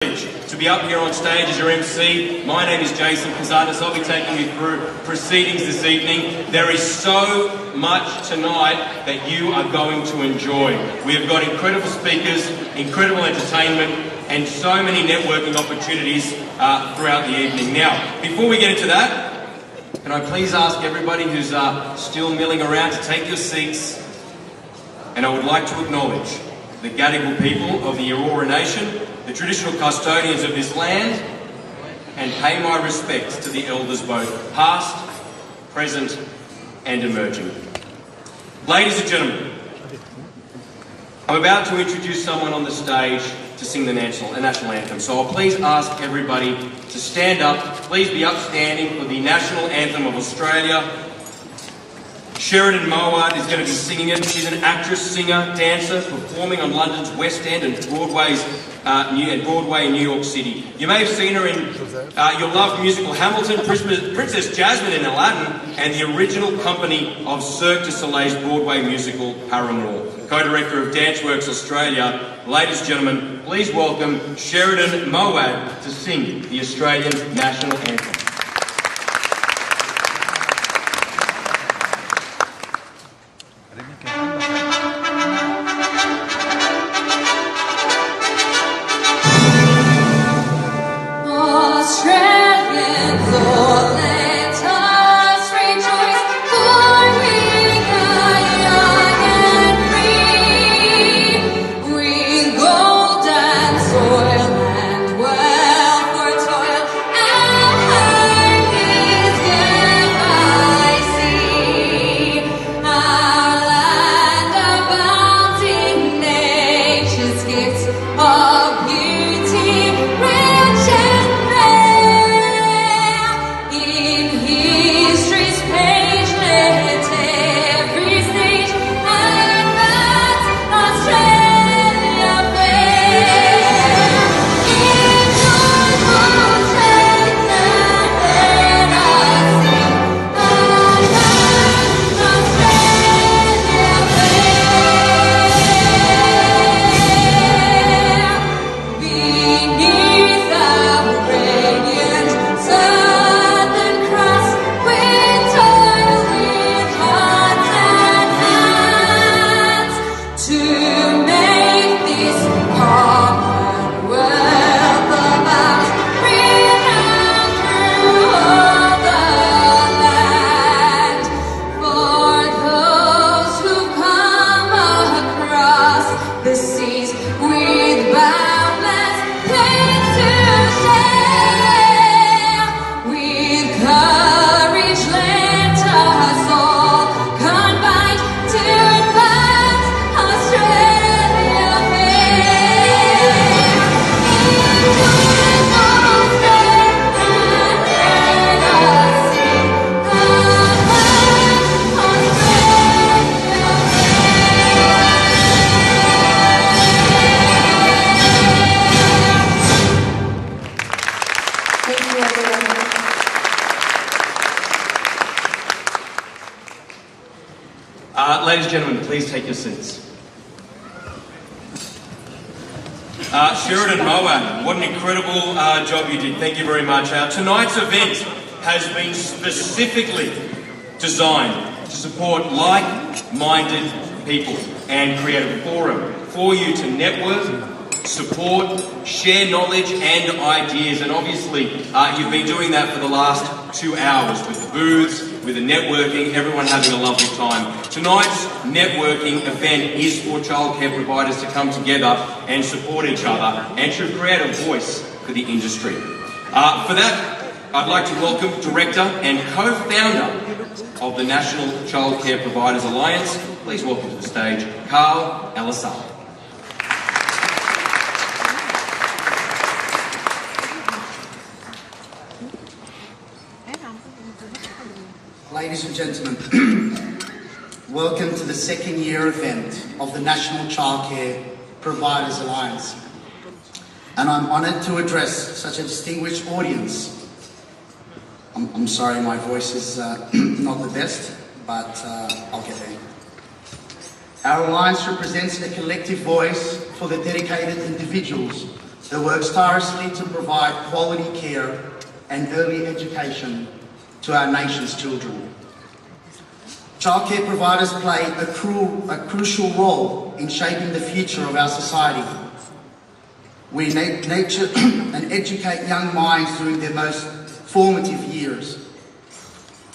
privilege to be up here on stage as your MC. My name is Jason Kazanis. I'll be taking you through proceedings this evening. There is so much tonight that you are going to enjoy. We have got incredible speakers, incredible entertainment, and so many networking opportunities throughout the evening. Now, before we get into that, can I please ask everybody who's still milling around to take your seats? And I would like to acknowledge the Gadigal people of the Aurora Nation, the traditional custodians of this land, and pay my respects to the elders both past, present and emerging. Ladies and gentlemen, I'm about to introduce someone on the stage to sing the national anthem. So I'll please ask everybody to stand up. Please be upstanding for the national anthem of Australia. Sheridan Mowat is going to be singing it. She's an actress, singer, dancer, performing on London's West End and Broadway in New York City. You may have seen her in your loved musical Hamilton, Princess Jasmine in Aladdin, and the original company of Cirque du Soleil's Broadway musical Paramour. Co-director of Danceworks Australia. Ladies and gentlemen, please welcome Sheridan Mowat to sing the Australian national anthem. Ladies and gentlemen, please take your seats. Sheridan Mowat, what an incredible job you did. Thank you very much. Tonight's event has been specifically designed to support like-minded people and create a forum for you to network, support, share knowledge and ideas. And obviously, you've been doing that for the last 2 hours with the booths, with the networking, everyone having a lovely time. Tonight's networking event is for childcare providers to come together and support each other and to create a voice for the industry. For that, I'd like to welcome Director and Co-Founder of the National Childcare Providers Alliance. Please welcome to the stage, Carl Elisal. Ladies and gentlemen, welcome to the second year event of the National Childcare Providers Alliance. And I'm honoured to address such a distinguished audience. I'm sorry my voice is not the best, but I'll get there. Our alliance represents a collective voice for the dedicated individuals that works tirelessly to provide quality care and early education to our nation's children. Childcare providers play a crucial role in shaping the future of our society. We nurture and educate young minds during their most formative years,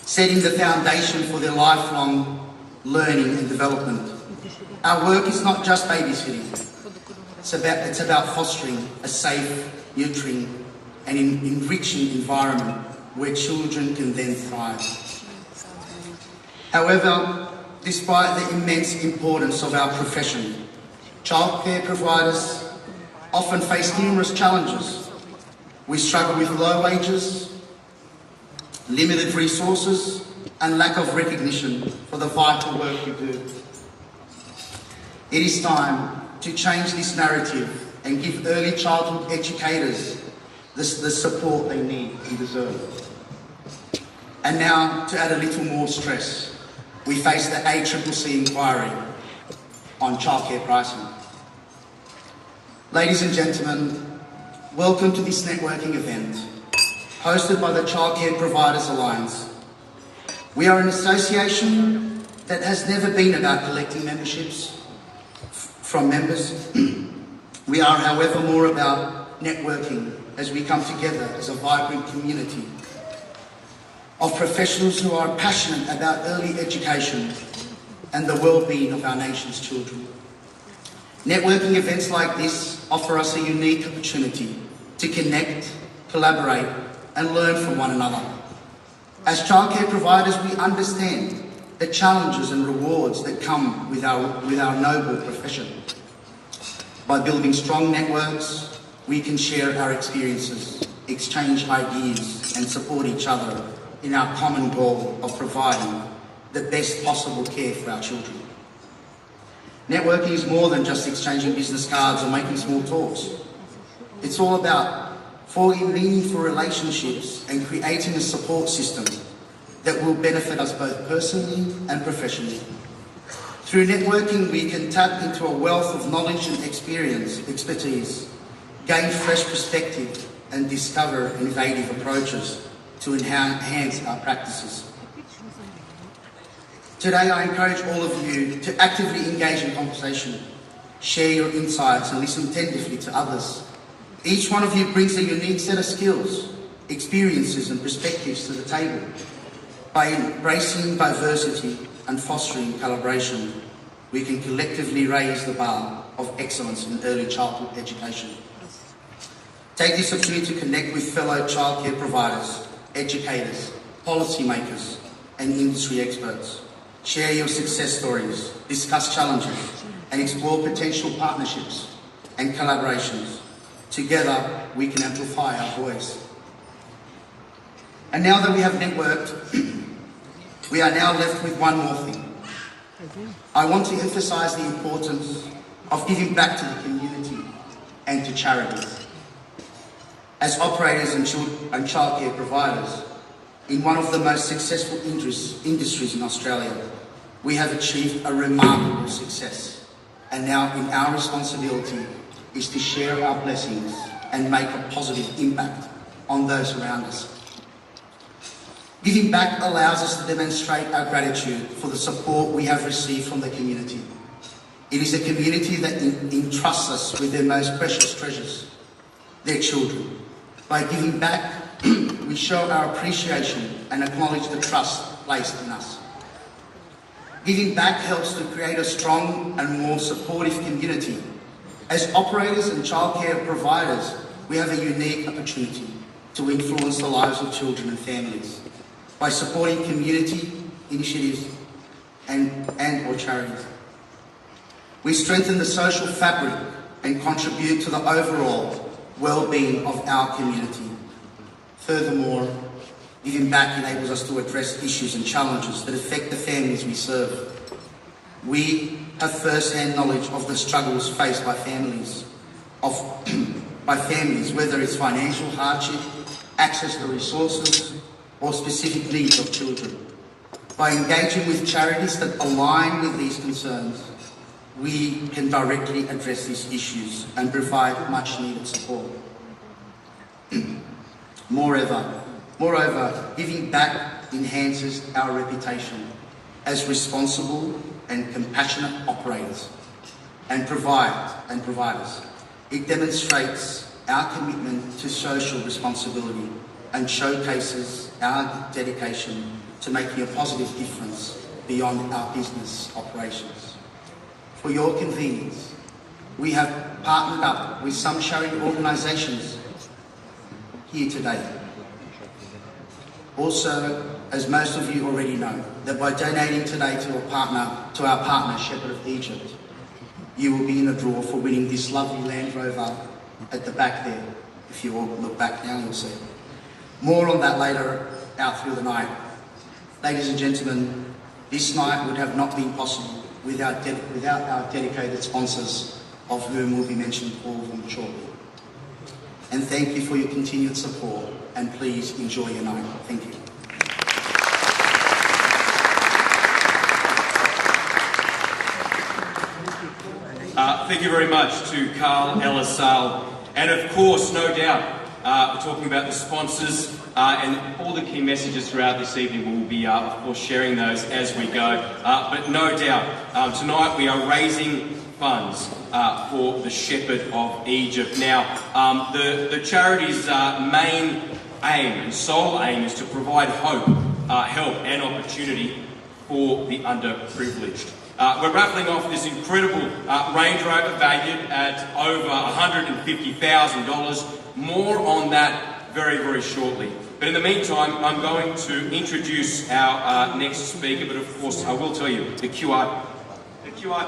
setting the foundation for their lifelong learning and development. Our work is not just babysitting. It's about fostering a safe, nurturing and enriching environment where children can then thrive. However, despite the immense importance of our profession, childcare providers often face numerous challenges. We struggle with low wages, limited resources, and lack of recognition for the vital work we do. It is time to change this narrative and give early childhood educators the support they need and deserve. And now, to add a little more stress, we face the ACCC inquiry on childcare pricing. Ladies and gentlemen, welcome to this networking event hosted by the Childcare Providers Alliance. We are an association that has never been about collecting memberships from members. We are, however, more about networking as we come together as a vibrant community of professionals who are passionate about early education and the well-being of our nation's children. Networking events like this offer us a unique opportunity to connect, collaborate, and learn from one another. As childcare providers, we understand the challenges and rewards that come with our noble profession. By building strong networks, we can share our experiences, exchange ideas, and support each other in our common goal of providing the best possible care for our children. Networking is more than just exchanging business cards or making small talks. It's all about forming meaningful relationships and creating a support system that will benefit us both personally and professionally. Through networking, we can tap into a wealth of knowledge and expertise, gain fresh perspective, and discover innovative approaches to enhance our practices. Today, I encourage all of you to actively engage in conversation, share your insights, and listen attentively to others. Each one of you brings a unique set of skills, experiences, and perspectives to the table. By embracing diversity and fostering collaboration, we can collectively raise the bar of excellence in early childhood education. Take this opportunity to connect with fellow childcare providers, educators, policymakers, and industry experts. Share your success stories, discuss challenges, and explore potential partnerships and collaborations. Together, we can amplify our voice. And now that we have networked, we are now left with one more thing. I want to emphasize the importance of giving back to the community and to charities. As operators and childcare providers, in one of the most successful industries in Australia, we have achieved a remarkable success. And now our responsibility is to share our blessings and make a positive impact on those around us. Giving back allows us to demonstrate our gratitude for the support we have received from the community. It is a community that entrusts us with their most precious treasures, their children. By giving back, we show our appreciation and acknowledge the trust placed in us. Giving back helps to create a strong and more supportive community. As operators and childcare providers, we have a unique opportunity to influence the lives of children and families by supporting community initiatives and/or charities. We strengthen the social fabric and contribute to the overall well-being of our community. Furthermore, giving back enables us to address issues and challenges that affect the families we serve. We have first-hand knowledge of the struggles faced by families, whether it's financial hardship, access to resources, or specific needs of children. By engaging with charities that align with these concerns, we can directly address these issues and provide much needed support. Moreover, giving back enhances our reputation as responsible and compassionate operators and providers. It demonstrates our commitment to social responsibility and showcases our dedication to making a positive difference beyond our business operations. For your convenience, we have partnered up with some charity organisations here today. Also, as most of you already know, that by donating today to our partner, Shepherd of Egypt, you will be in a draw for winning this lovely Land Rover at the back there. If you all look back now, you'll see. More on that later out through the night. Ladies and gentlemen, this night would have not been possible without our dedicated sponsors, of whom will be mentioned all of them shortly. And thank you for your continued support, and please enjoy your night. Thank you. Thank you very much to Carl Ellis-Sale. And of course, no doubt, we're talking about the sponsors and all the key messages throughout this evening. We'll be, of course, sharing those as we go. But no doubt, tonight we are raising funds for the Shepherd of Egypt. Now, the charity's main aim and sole aim is to provide hope, help and opportunity for the underprivileged. We're raffling off this incredible Range Rover valued at over $150,000. More on that very, very shortly. But in the meantime, I'm going to introduce our next speaker, but of course I will tell you the QR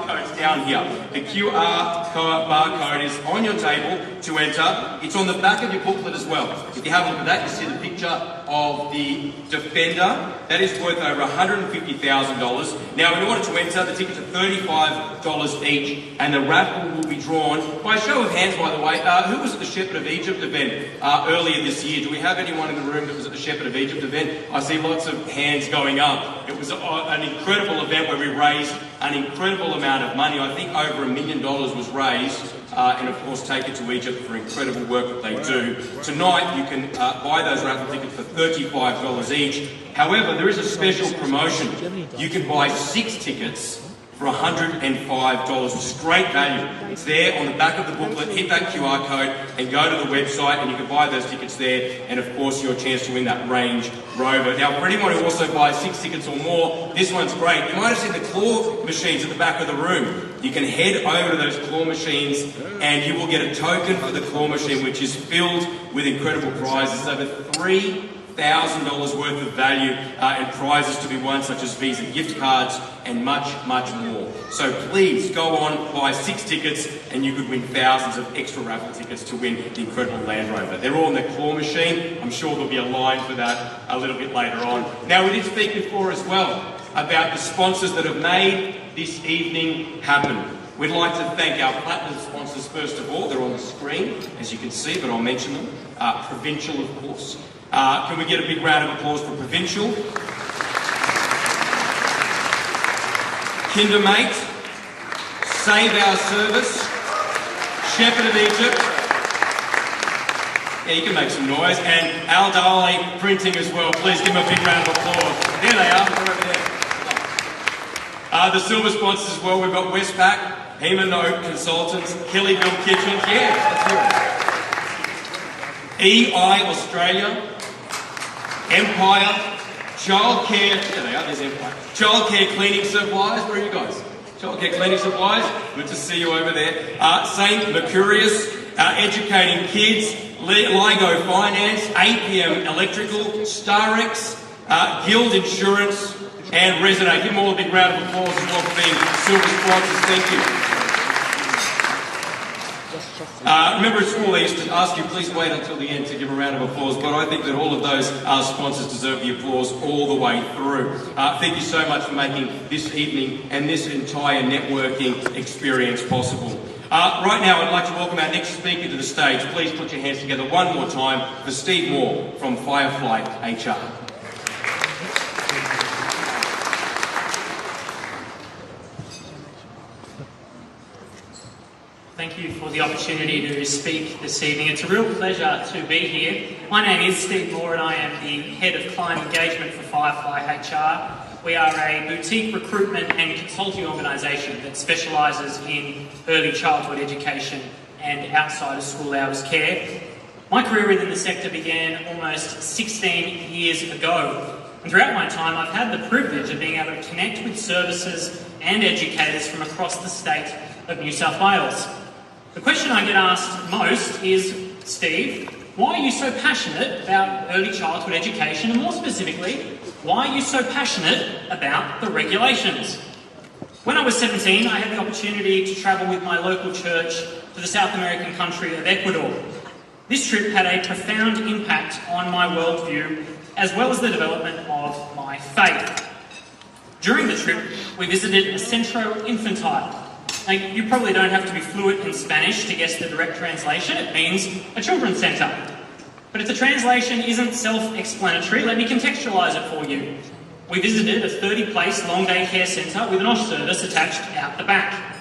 code's down here. The QR barcode is on your table to enter. It's on the back of your booklet as well. If you have a look at that, you see the picture of the Defender. That is worth over $150,000. Now, in order to enter, the tickets are $35 each, and the raffle will be drawn by a show of hands, by the way. Who was at the Shepherd of Egypt event earlier this year? Do we have anyone in the room that was at the Shepherd of Egypt event? I see lots of hands going up. It was an incredible event where we raised an incredible amount of money. I think over $1 million was raised, and of course take it to Egypt for incredible work that they do. Tonight you can buy those raffle tickets for $35 each. However, there is a special promotion. You can buy 6 tickets for $105, which is great value. It's there on the back of the booklet. Hit that QR code and go to the website, and you can buy those tickets there. And of course, your chance to win that Range Rover. Now, for anyone who also buys 6 tickets or more, this one's great. You might have seen the claw machines at the back of the room. You can head over to those claw machines, and you will get a token for the claw machine, which is filled with incredible prizes. Over $3,000 worth of value and prizes to be won, such as Visa gift cards and much, much more. So please go on, buy 6 tickets, and you could win thousands of extra raffle tickets to win the incredible Land Rover. They're all in the claw machine. I'm sure there'll be a line for that a little bit later on. Now, we did speak before as well about the sponsors that have made this evening happen. We'd like to thank our platinum sponsors first of all. They're on the screen, as you can see, but I'll mention them. Provincial, of course. Can we get a big round of applause for Provincial? Kindermate, Save Our Service, Shepherd of Egypt. Yeah, you can make some noise. And Al Dali Printing as well. Please give them a big round of applause. There they are. They're over there. The silver sponsors as well. We've got Westpac, Hema Note Consultants, Kellyville Kitchens. Yeah, let's hear it. EI Australia, Empire, Childcare, there they are, there's Empire. Childcare Cleaning Supplies, where are you guys? Childcare Cleaning Supplies, good to see you over there. St. Mercurius, Educating Kids, LIGO Finance, APM Electrical, Starex, Guild Insurance, and Resonate. Give them all a big round of applause as well for being silver sponsors, thank you. Remember at school I used to ask you, please wait until the end to give a round of applause, but I think that all of those sponsors deserve the applause all the way through. Thank you so much for making this evening and this entire networking experience possible. Right now I'd like to welcome our next speaker to the stage. Please put your hands together one more time for Steve Moore from Firefly HR. the opportunity to speak this evening. It's a real pleasure to be here. My name is Steve Moore and I am the Head of Client Engagement for Firefly HR. We are a boutique recruitment and consulting organisation that specialises in early childhood education and outside of school hours care. My career within the sector began almost 16 years ago. And throughout my time, I've had the privilege of being able to connect with services and educators from across the state of New South Wales. The question I get asked most is, Steve, why are you so passionate about early childhood education, and more specifically, why are you so passionate about the regulations? When I was 17, I had the opportunity to travel with my local church to the South American country of Ecuador. This trip had a profound impact on my worldview, as well as the development of my faith. During the trip, we visited a Centro Infantile. Now, you probably don't have to be fluent in Spanish to guess the direct translation. It means a children's centre. But if the translation isn't self-explanatory, let me contextualise it for you. We visited a 30-place long-day care centre with an OSH service attached out the back.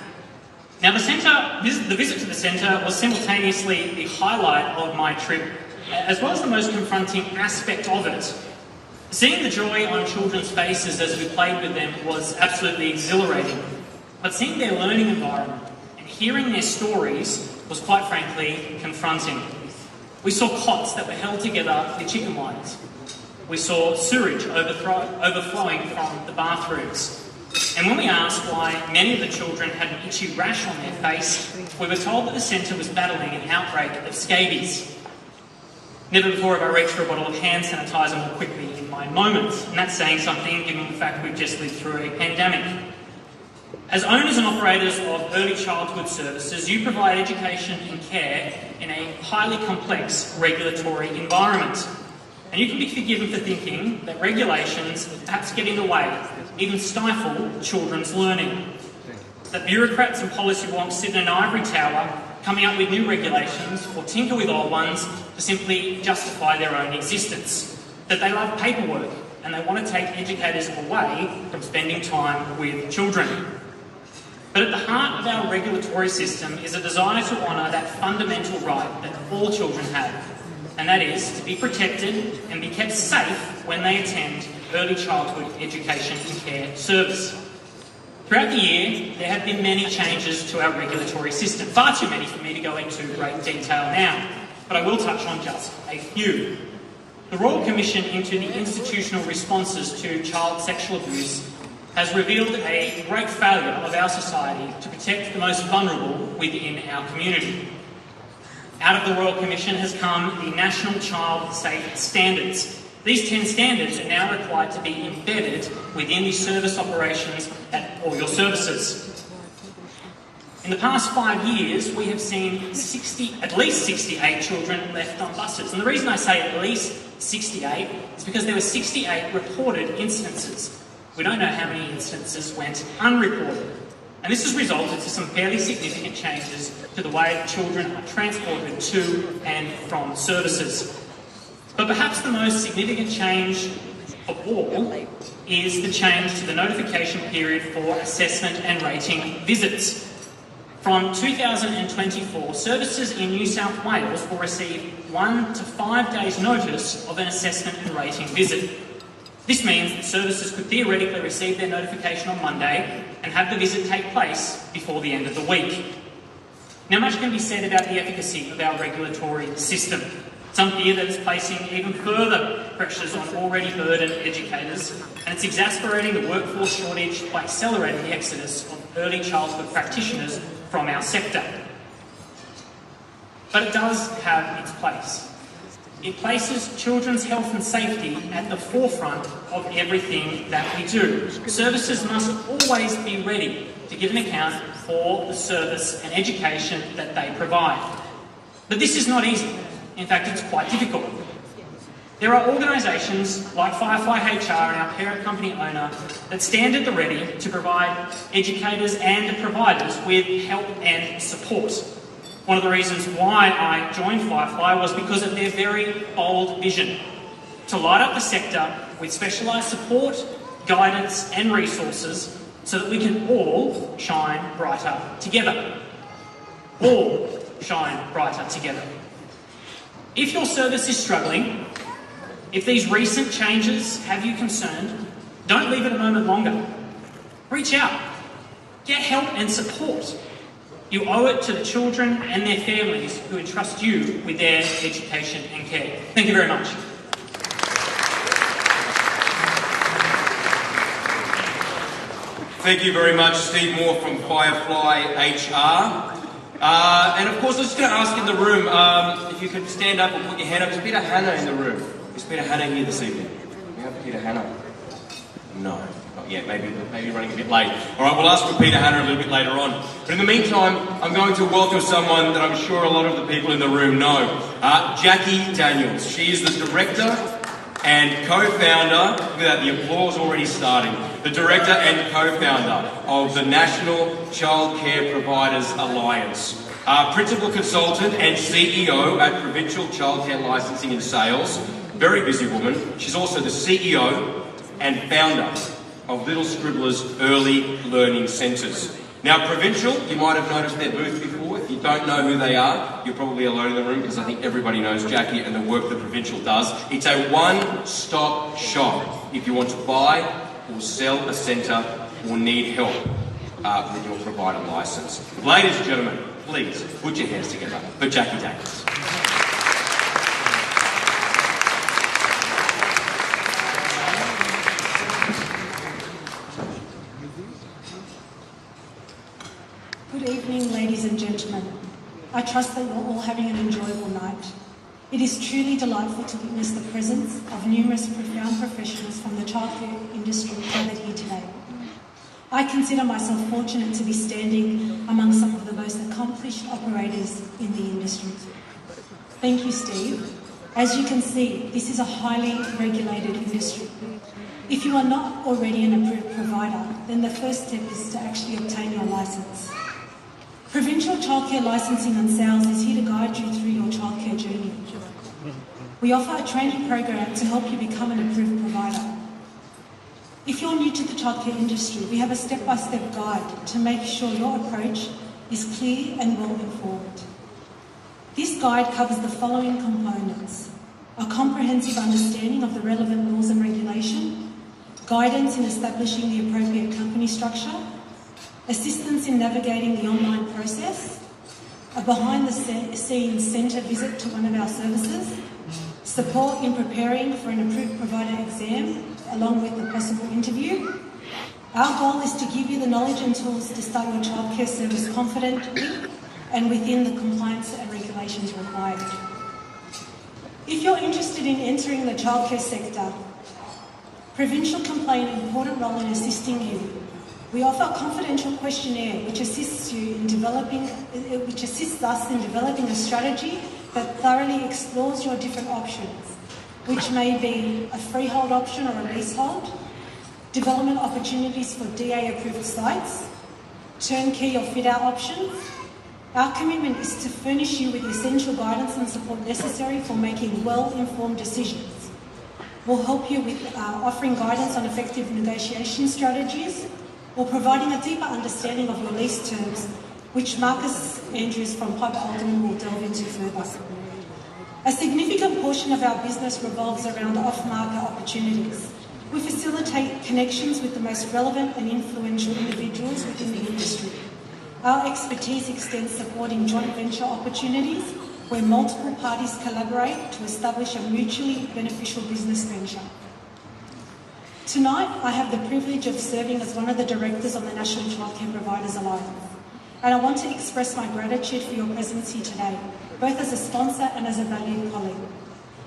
Now, the visit to the centre was simultaneously the highlight of my trip, as well as the most confronting aspect of it. Seeing the joy on children's faces as we played with them was absolutely exhilarating, but seeing their learning environment and hearing their stories was quite frankly confronting. We saw cots that were held together with chicken wires. We saw sewage overflowing from the bathrooms. And when we asked why many of the children had an itchy rash on their face, we were told that the centre was battling an outbreak of scabies. Never before have I reached for a bottle of hand sanitizer more quickly in my moments, and that's saying something given the fact we've just lived through a pandemic. As owners and operators of early childhood services, you provide education and care in a highly complex regulatory environment. And you can be forgiven for thinking that regulations perhaps get in the way, even stifle children's learning. That bureaucrats and policy wonks sit in an ivory tower coming up with new regulations or tinker with old ones to simply justify their own existence. That they love paperwork and they want to take educators away from spending time with children. But at the heart of our regulatory system is a desire to honour that fundamental right that all children have, and that is to be protected and be kept safe when they attend early childhood education and care service. Throughout the year, there have been many changes to our regulatory system, far too many for me to go into great detail now, but I will touch on just a few. The Royal Commission into the Institutional Responses to Child Sexual Abuse has revealed a great failure of our society to protect the most vulnerable within our community. Out of the Royal Commission has come the National Child Safe Standards. These 10 standards are now required to be embedded within the service operations at all your services. In the past 5 years, we have seen at least 68 children left on buses. And the reason I say at least 68 is because there were 68 reported instances. We don't know how many instances went unreported. And this has resulted to some fairly significant changes to the way children are transported to and from services. But perhaps the most significant change of all is the change to the notification period for assessment and rating visits. From 2024, services in New South Wales will receive 1 to 5 days' notice of an assessment and rating visit. This means that services could theoretically receive their notification on Monday and have the visit take place before the end of the week. Now, much can be said about the efficacy of our regulatory system. Some fear that it's placing even further pressures on already burdened educators, and it's exacerbating the workforce shortage by accelerating the exodus of early childhood practitioners from our sector. But it does have its place. It places children's health and safety at the forefront of everything that we do. Services must always be ready to give an account for the service and education that they provide. But this is not easy. In fact, it's quite difficult. There are organisations like Firefly HR and our parent company owner that stand at the ready to provide educators and providers with help and support. One of the reasons why I joined Firefly was because of their very bold vision to light up the sector with specialised support, guidance and resources so that we can all shine brighter together. All shine brighter together. If your service is struggling, if these recent changes have you concerned, don't leave it a moment longer. Reach out. Get help and support. You owe it to the children and their families who entrust you with their education and care. Thank you very much. Thank you very much, Steve Moore from Firefly HR. And of course, I was just going to ask in the room, if you could stand up and put your hand up. Is Peter Hanna in the room? Is Peter Hanna here this evening? We have Peter Hanna? No, not yet. Maybe running a bit late. All right, we'll ask for Peter Hanna a little bit later on. But in the meantime, I'm going to welcome someone that I'm sure a lot of the people in the room know. Jackie Daniels. She is the director and co-founder, look at that, the applause already starting, the director and co-founder of the National Childcare Providers Alliance, principal consultant and CEO at Provincial Childcare Licensing and Sales, very busy woman. She's also the CEO and founder of Little Scribblers Early Learning Centres. Now, Provincial, you might have noticed their booth before. If you don't know who they are, you're probably alone in the room because I think everybody knows Jackie and the work that Provincial does. It's a one-stop shop if you want to buy or sell a centre or need help with your provider licence. Ladies and gentlemen, please put your hands together for Jackie Daniels. Good evening, ladies and gentlemen. I trust that you're all having an enjoyable night. It is truly delightful to witness the presence of numerous profound professionals from the childcare industry gathered here today. I consider myself fortunate to be standing among some of the most accomplished operators in the industry. Thank you, Steve. As you can see, this is a highly regulated industry. If you are not already an approved provider, then the first step is to actually obtain your licence. Provincial Childcare Licensing and Sales is here to guide you through your childcare journey. We offer a training program to help you become an approved provider. If you're new to the childcare industry, we have a step-by-step guide to make sure your approach is clear and well-informed. This guide covers the following components: a comprehensive understanding of the relevant laws and regulation, guidance in establishing the appropriate company structure, assistance in navigating the online process, a behind-the-scenes centre visit to one of our services, support in preparing for an approved provider exam, along with a possible interview. Our goal is to give you the knowledge and tools to start your childcare service confidently and within the compliance and regulations required. If you're interested in entering the childcare sector, Provincial can play an important role in assisting you. We offer a confidential questionnaire which assists us in developing a strategy that thoroughly explores your different options, which may be a freehold option or a leasehold, development opportunities for DA-approved sites, turnkey or fit-out options. Our commitment is to furnish you with the essential guidance and support necessary for making well-informed decisions. We'll help you with offering guidance on effective negotiation strategies or providing a deeper understanding of your lease terms, which Marcus Andrews from Piper Alderman will delve into further. A significant portion of our business revolves around off-market opportunities. We facilitate connections with the most relevant and influential individuals within the industry. Our expertise extends supporting joint venture opportunities where multiple parties collaborate to establish a mutually beneficial business venture. Tonight, I have the privilege of serving as one of the directors on the National Childcare Providers Alliance, and I want to express my gratitude for your presence here today, both as a sponsor and as a valued colleague.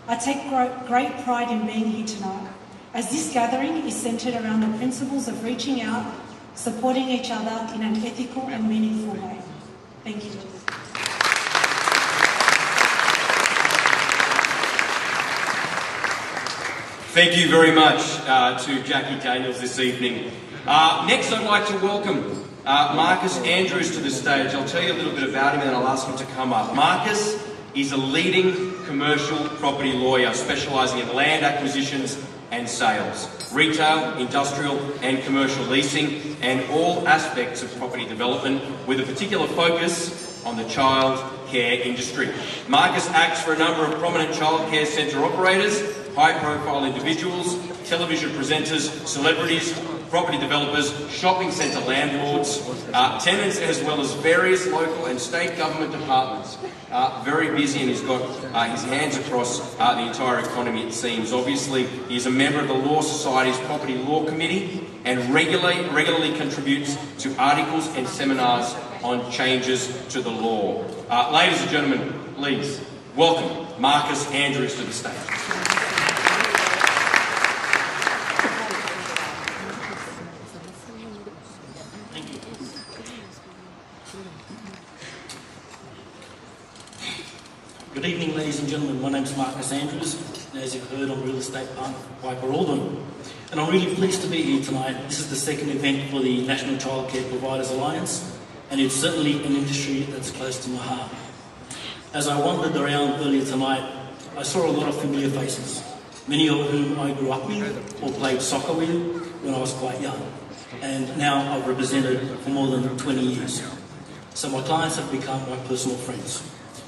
I take great pride in being here tonight, as this gathering is centred around the principles of reaching out, supporting each other in an ethical and meaningful way. Thank you. Thank you very much to Jackie Daniels this evening. Next, I'd like to welcome Marcus Andrews to the stage. I'll tell you a little bit about him and then I'll ask him to come up. Marcus is a leading commercial property lawyer specialising in land acquisitions and sales, retail, industrial and commercial leasing, and all aspects of property development with a particular focus on the child childcare industry. Marcus acts for a number of prominent childcare centre operators, high-profile individuals, television presenters, celebrities, property developers, shopping centre landlords, tenants, as well as various local and state government departments. Very busy, and he's got his hands across the entire economy, it seems. Obviously, he's a member of the Law Society's Property Law Committee and regularly contributes to articles and seminars on changes to the law. Ladies and gentlemen, please welcome Marcus Andrews to the stage. Good evening, ladies and gentlemen. My name is Marcus Andrews, and as you've heard, I'm real estate partner for oppourtunity. And I'm really pleased to be here tonight. This is the second event for the National Childcare Providers Alliance, and it's certainly an industry that's close to my heart. As I wandered around earlier tonight, I saw a lot of familiar faces, many of whom I grew up with or played soccer with when I was quite young, and now I've represented for more than 20 years. So my clients have become my personal friends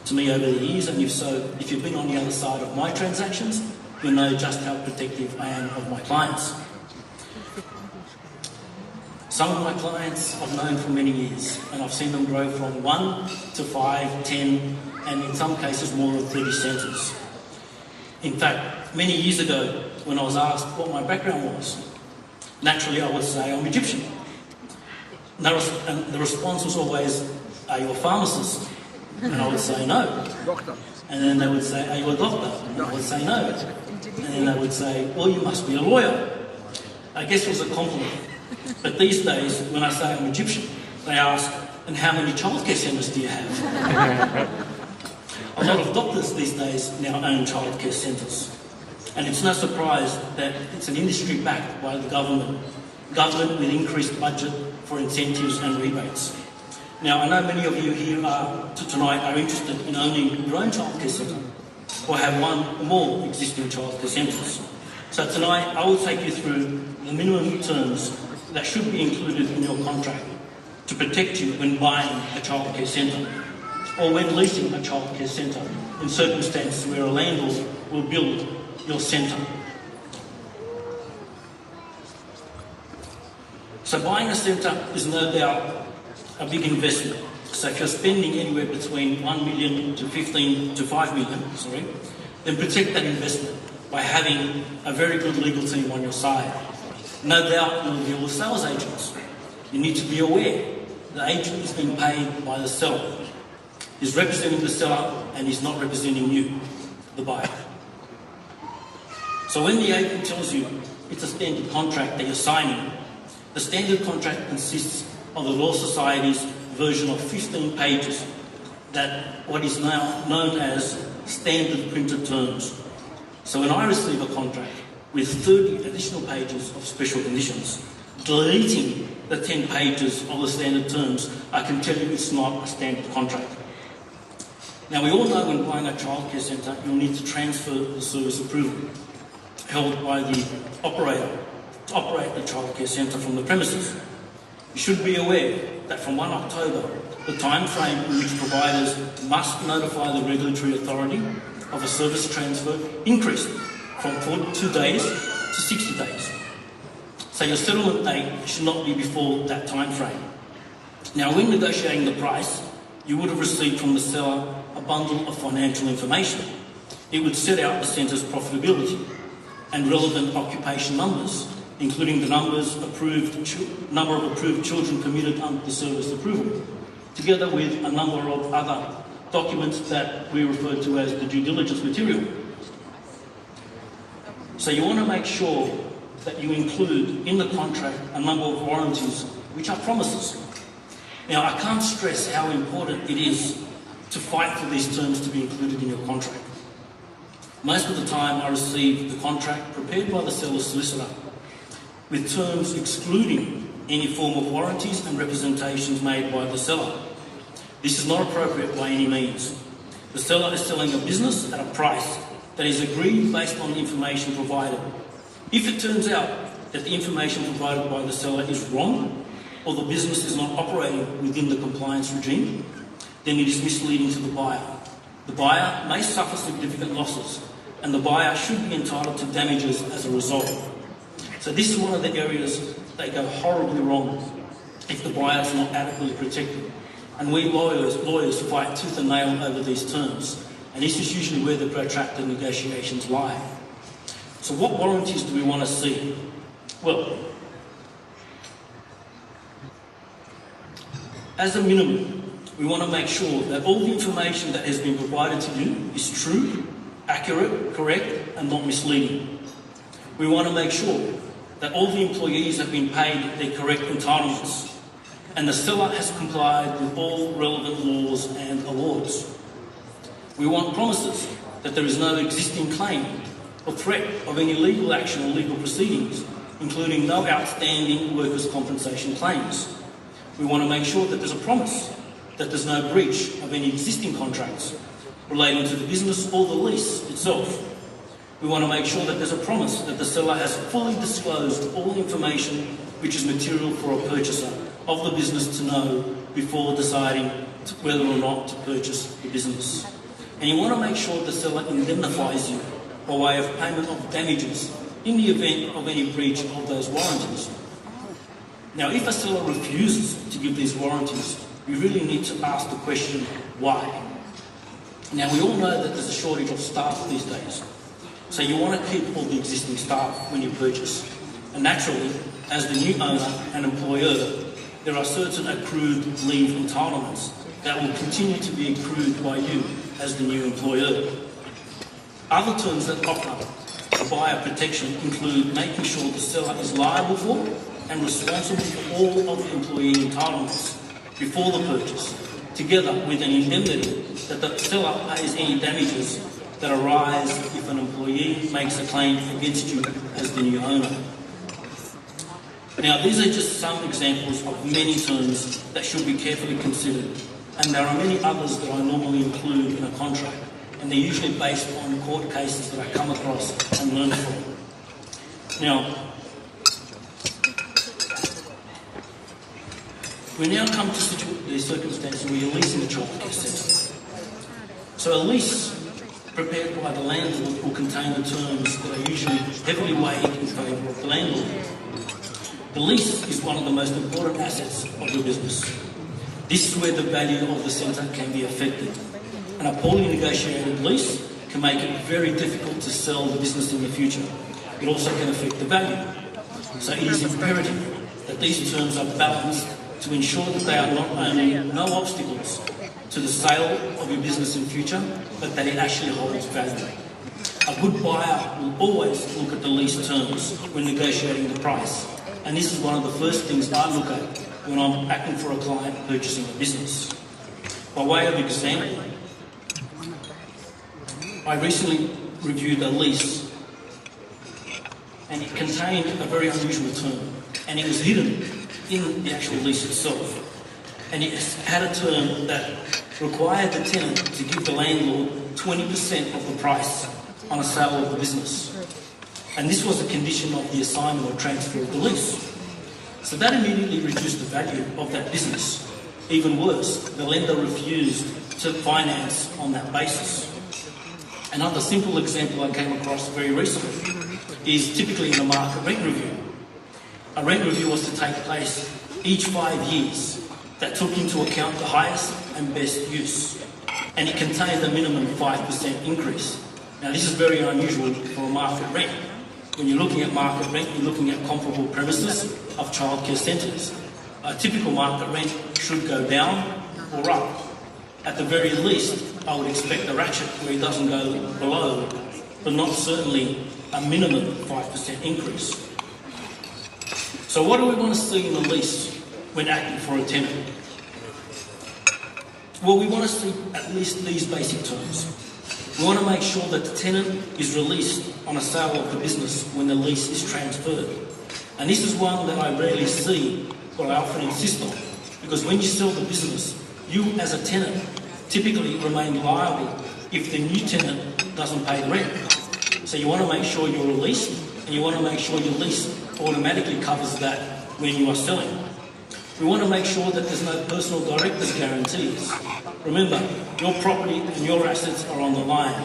to me over the years, and if you've been on the other side of my transactions, you'll know just how protective I am of my clients. Some of my clients I've known for many years, and I've seen them grow from 1 to 5, 10, and in some cases more than 30 centres. In fact, many years ago, when I was asked what my background was, naturally I would say I'm Egyptian. And the response was always, "Are you a pharmacist?" And I would say no. And then they would say, "Are you a doctor?" And I would say no. And then they would say, "Well, you must be a lawyer." I guess it was a compliment. But these days, when I say I'm Egyptian, they ask, "And how many childcare centres do you have?" A lot of doctors these days now own childcare centres. And it's no surprise that it's an industry backed by the government with increased budget for incentives and rebates. Now, I know many of you here tonight are interested in owning your own childcare centre or have one or more existing childcare centres. So tonight, I will take you through the minimum terms that should be included in your contract to protect you when buying a childcare centre or when leasing a childcare centre in circumstances where a landlord will build your centre. So buying a centre is no doubt a big investment. So if you're spending anywhere between 1 million to 15 to 5 million, then protect that investment by having a very good legal team on your side. No doubt you'll deal with sales agents. You need to be aware the agent is being paid by the seller. He's representing the seller and he's not representing you, the buyer. So when the agent tells you it's a standard contract that you're signing, the standard contract consists of the Law Society's version of 15 pages, that what is now known as standard printed terms. So when I receive a contract with 30 additional pages of special conditions, deleting the 10 pages of the standard terms, I can tell you it's not a standard contract. Now we all know when buying a childcare centre, you'll need to transfer the service approval held by the operator to operate the childcare centre from the premises. You should be aware that from 1 October, the time frame in which providers must notify the regulatory authority of a service transfer increased from 42 days to 60 days. So your settlement date should not be before that time frame. Now, when negotiating the price, you would have received from the seller a bundle of financial information. It would set out the centre's profitability and relevant occupation numbers, including the number of approved children committed under the service approval, together with a number of other documents that we refer to as the due diligence material. So you want to make sure that you include in the contract a number of warranties, which are promises. Now, I can't stress how important it is to fight for these terms to be included in your contract. Most of the time, I receive the contract prepared by the seller's solicitor with terms excluding any form of warranties and representations made by the seller. This is not appropriate by any means. The seller is selling a business at a price that is agreed based on the information provided. If it turns out that the information provided by the seller is wrong, or the business is not operating within the compliance regime, then it is misleading to the buyer. The buyer may suffer significant losses, and the buyer should be entitled to damages as a result. So this is one of the areas that go horribly wrong if the buyer is not adequately protected. And we lawyers fight tooth and nail over these terms, and this is usually where the protracted negotiations lie. So what warranties do we want to see? Well, as a minimum, we want to make sure that all the information that has been provided to you is true, accurate, correct, and not misleading. We want to make sure that all the employees have been paid their correct entitlements, and the seller has complied with all relevant laws and awards. We want promises that there is no existing claim or threat of any legal action or legal proceedings, including no outstanding workers' compensation claims. We want to make sure that there's a promise that there's no breach of any existing contracts relating to the business or the lease itself. We want to make sure that there's a promise that the seller has fully disclosed all information which is material for a purchaser of the business to know before deciding whether or not to purchase the business. And you want to make sure the seller indemnifies you by way of payment of damages in the event of any breach of those warranties. Now, if a seller refuses to give these warranties, you really need to ask the question, why? Now, we all know that there's a shortage of staff these days, so you want to keep all the existing staff when you purchase. And naturally, as the new owner and employer, there are certain accrued leave entitlements that will continue to be accrued by you as the new employer. Other terms that offer buyer protection include making sure the seller is liable for and responsible for all of the employee entitlements before the purchase, together with an indemnity that the seller pays any damages that arise if an employee makes a claim against you as the new owner. Now, these are just some examples of many terms that should be carefully considered, and there are many others that I normally include in a contract, and they're usually based on court cases that I come across and learn from. Now, we now come to the circumstance where you're leasing a childcare centre. So a lease prepared by the landlord will contain the terms that are usually heavily weighed in favour of the landlord. The lease is one of the most important assets of your business. This is where the value of the centre can be affected. And a poorly negotiated lease can make it very difficult to sell the business in the future. It also can affect the value. So it is imperative that these terms are balanced to ensure that they are not only no obstacles to the sale of your business in future, but that it actually holds value. A good buyer will always look at the lease terms when negotiating the price. And this is one of the first things I look at when I'm acting for a client purchasing a business. By way of example, I recently reviewed a lease, and it contained a very unusual term, and it was hidden in the actual lease itself. And it had a term that required the tenant to give the landlord 20% of the price on a sale of the business. And this was a condition of the assignment or transfer of the lease. So that immediately reduced the value of that business. Even worse, the lender refused to finance on that basis. Another simple example I came across very recently is typically in a market rent review. A rent review was to take place each 5 years that took into account the highest and best use, and it contained a minimum 5% increase. Now, this is very unusual for a market rent. When you're looking at market rent, you're looking at comparable premises of childcare centres. A typical market rent should go down or up. At the very least, I would expect a ratchet where it doesn't go below, but not certainly a minimum 5% increase. So what do we want to see in the lease when acting for a tenant? Well, we want to see at least these basic terms. We want to make sure that the tenant is released on a sale of the business when the lease is transferred. And this is one that I rarely see, but I often insist on, because when you sell the business, you as a tenant typically remain liable if the new tenant doesn't pay the rent. So you want to make sure you're released, and you want to make sure your lease automatically covers that when you are selling. We want to make sure that there's no personal director's guarantees. Remember, your property and your assets are on the line.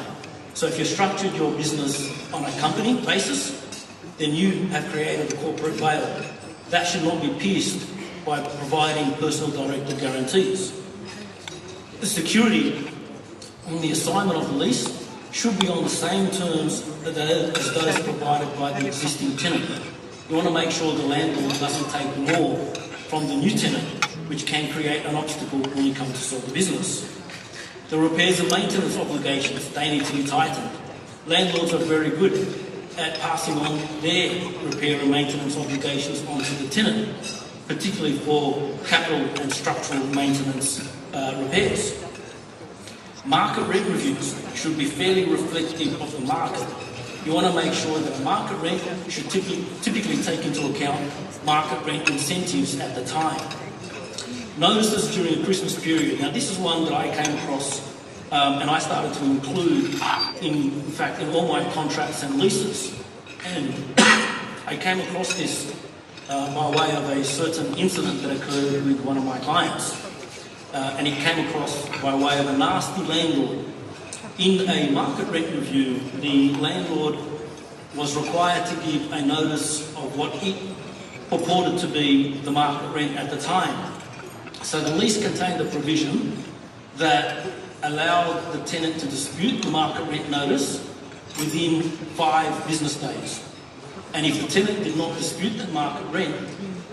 So if you've structured your business on a company basis, then you have created a corporate veil. That should not be pierced by providing personal director guarantees. The security in the assignment of the lease should be on the same terms as those provided by the existing tenant. You want to make sure the landlord doesn't take more from the new tenant, which can create an obstacle when you come to sell the business. The repairs and maintenance obligations, they need to be tightened. Landlords are very good at passing on their repair and maintenance obligations onto the tenant, particularly for capital and structural maintenance repairs. Market rent reviews should be fairly reflective of the market. You want to make sure that market rent should typically take into account market rent incentives at the time. Notices during the Christmas period. Now this is one that I came across and I started to include in fact in all my contracts and leases. And I came across this by way of a certain incident that occurred with one of my clients. And it came across by way of a nasty landlord. In a market rent review, the landlord was required to give a notice of what it purported to be the market rent at the time. So the lease contained a provision that allowed the tenant to dispute the market rent notice within 5 business days. And if the tenant did not dispute the market rent,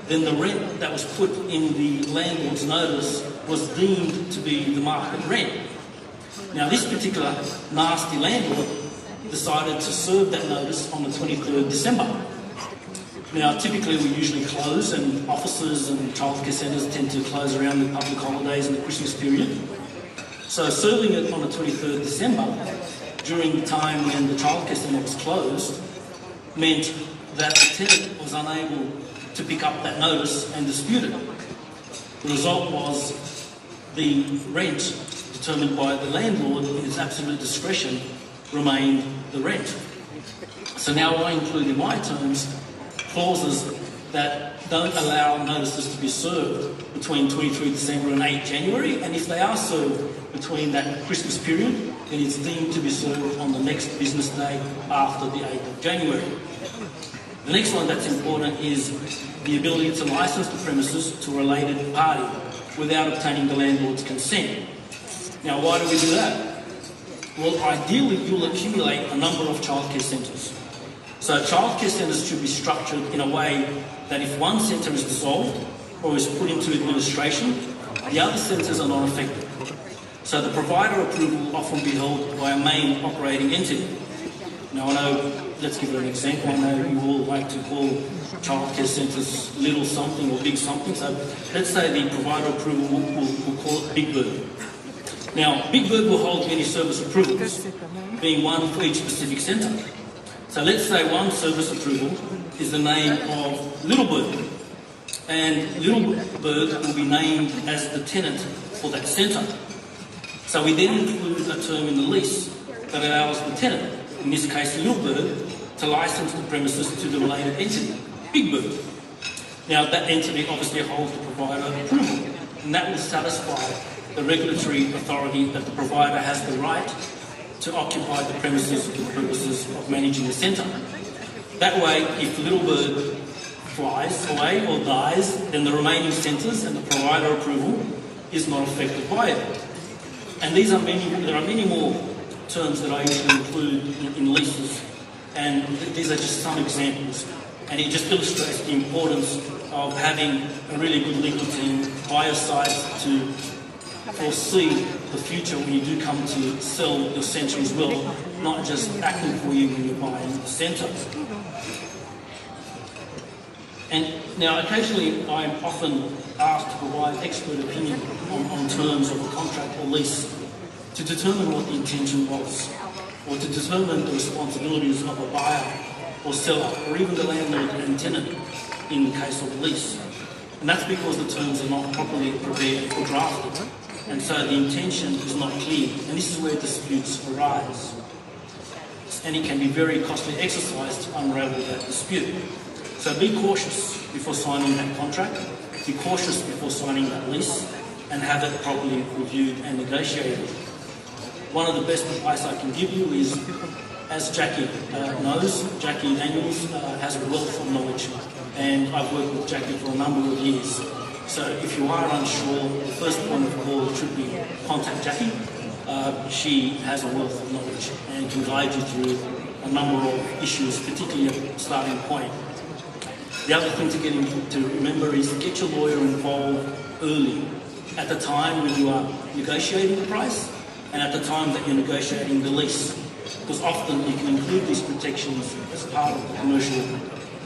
then the rent that was put in the landlord's notice was deemed to be the market rent. Now this particular nasty landlord decided to serve that notice on the 23rd December. Now typically we usually close, and offices and childcare centres tend to close around the public holidays and the Christmas period. So serving it on the 23rd December during the time when the childcare centre was closed meant that the tenant was unable to pick up that notice and dispute it. The result was the rent determined by the landlord in his absolute discretion remained the rent. So now I include in my terms clauses that don't allow notices to be served between 23 December and 8 January, and if they are served between that Christmas period, then it's deemed to be served on the next business day after the 8th of January. The next one that's important is the ability to license the premises to a related party without obtaining the landlord's consent. Now, why do we do that? Well, ideally, you'll accumulate a number of childcare centres. So childcare centres should be structured in a way that if one centre is dissolved or is put into administration, the other centres are not affected. So the provider approval will often be held by a main operating entity. Now I know, let's give an example. I know you all like to call childcare centres little something or big something. So let's say the provider approval we'll call it Big Bird. Now, Big Bird will hold many service approvals, being one for each specific centre. So let's say one service approval is the name of Little Bird, and Little Bird will be named as the tenant for that centre. So we then include a term in the lease that allows the tenant, in this case Little Bird, to license the premises to the related entity, Big Bird. Now that entity obviously holds the provider approval, and that will satisfy the regulatory authority that the provider has the right to occupy the premises for the purposes of managing the centre. That way, if Little Bird flies away or dies, then the remaining centres and the provider approval is not affected by it. And there are many more terms that I usually include in leases, and these are just some examples. And it just illustrates the importance of having a really good legal team by your side to foresee the future when you do come to sell your centre as well, not just acting for you when you're buying the centre. And now occasionally I'm often asked to provide expert opinion on terms of a contract or lease to determine what the intention was, or to determine the responsibilities of a buyer or seller, or even the landlord and tenant in the case of a lease. And that's because the terms are not properly prepared or drafted, and so the intention is not clear, and this is where disputes arise. And it can be a very costly exercise to unravel that dispute. So be cautious before signing that contract, be cautious before signing that lease and have it properly reviewed and negotiated. One of the best advice I can give you is, as Jackie knows, Jackie Daniels has a wealth of knowledge, and I've worked with Jackie for a number of years. So if you are unsure, the first point of call should be contact Jackie. She has a wealth of knowledge and can guide you through a number of issues, particularly at the starting point. The other thing to remember is to get your lawyer involved early, at the time when you are negotiating the price and at the time that you're negotiating the lease, because often you can include these protections as part of the commercial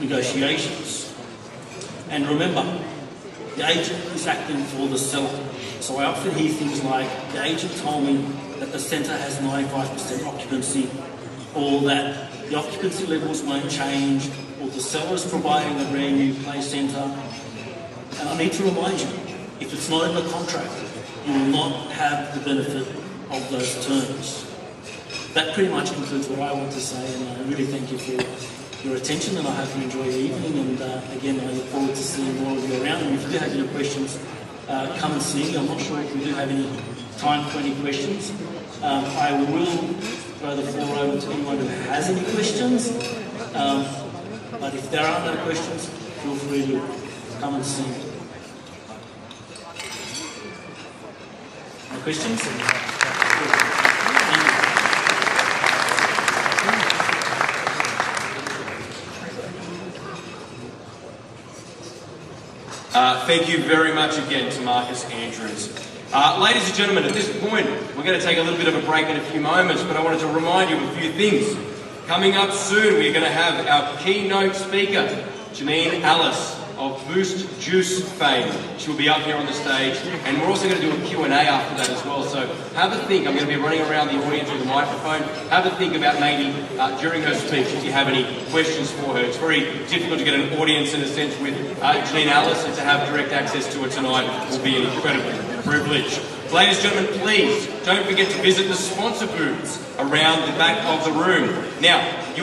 negotiations. And remember, the agent is acting for the seller. So I often hear things like, the agent told me that the centre has 95% occupancy, or that the occupancy levels won't change, or the seller is providing a brand new play centre. And I need to remind you, if it's not in the contract, you will not have the benefit of those terms. That pretty much concludes what I want to say, and I really thank you for your attention, and I hope you enjoy your evening. And again, I look forward to seeing more of you around. And if you do have any questions, come and see me. I'm not sure if we do have any time for any questions. I will throw the floor over to anyone who has any questions. But if there are no questions, feel free to come and see me. No questions? Thank you very much again to Marcus Andrews. Ladies and gentlemen, at this point, we're going to take a little bit of a break in a few moments, but I wanted to remind you of a few things. Coming up soon, we're going to have our keynote speaker, Janine Alice of Boost Juice fame. She will be up here on the stage, and we're also going to do a Q&A after that as well. So have a think. I'm going to be running around the audience with a microphone. Have a think about maybe during her speech if you have any questions for her. It's very difficult to get an audience in a sense with Janine Alice, and to have direct access to her tonight will be an incredible privilege. Ladies and gentlemen, please don't forget to visit the sponsor booths around the back of the room. Now,